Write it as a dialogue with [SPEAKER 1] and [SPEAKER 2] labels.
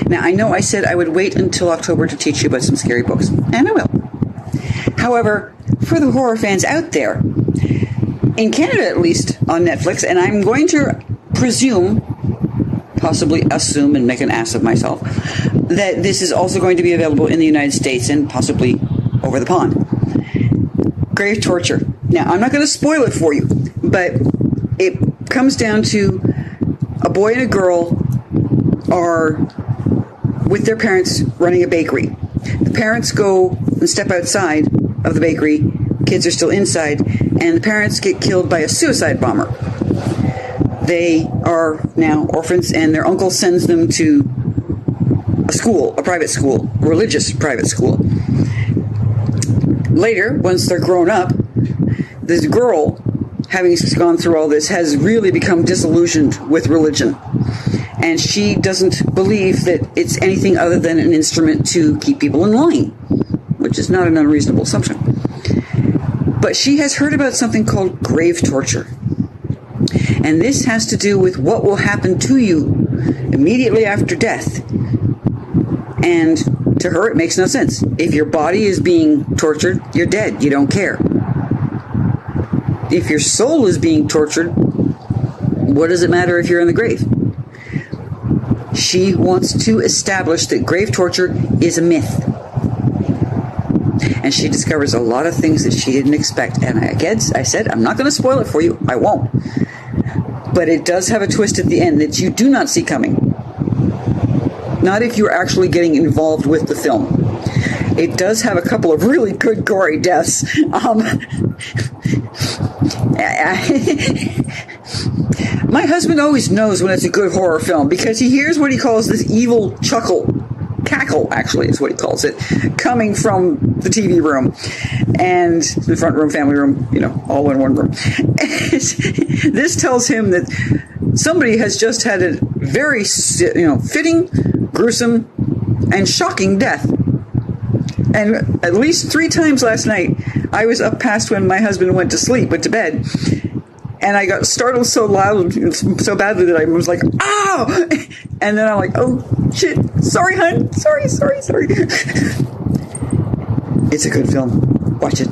[SPEAKER 1] Now, I know I said I would wait until October to teach you about some scary books, and I will. However, for the horror fans out there, in Canada at least, on Netflix, and I'm going to presume, possibly assume and make an ass of myself, that this is also going to be available in the United States and possibly over the pond. Grave Torture. Now, I'm not going to spoil it for you, but it comes down to a boy and a girl are with their parents running a bakery. The parents go and step outside of the bakery. Kids are still inside, and the parents get killed by a suicide bomber. They are now orphans, and their uncle sends them to a school, a private school, a religious private school. Later, once they're grown up, this girl, having gone through all this, has really become disillusioned with religion. And she doesn't believe that it's anything other than an instrument to keep people in line, which is not an unreasonable assumption. But she has heard about something called grave torture. And this has to do with what will happen to you immediately after death. And to her, it makes no sense. If your body is being tortured, you're dead. You don't care. If your soul is being tortured, what does it matter if you're in the grave? She wants to establish that grave torture is a myth. And she discovers a lot of things that she didn't expect. And I said, I'm not going to spoil it for you. I won't. But it does have a twist at the end that you do not see coming. Not if you're actually getting involved with the film. It does have a couple of really good gory deaths. My husband always knows when it's a good horror film because he hears what he calls this evil cackle actually is what he calls it, coming from the TV room and the front room, family room, all in one room. This tells him that somebody has just had a very, fitting, gruesome, and shocking death. And at least 3 times last night, I was up past when my husband went to bed, and I got startled so loud, so badly that I was like, "Ow!" And then I'm like, "Oh, shit. Sorry, hon. Sorry. It's a good film. Watch it."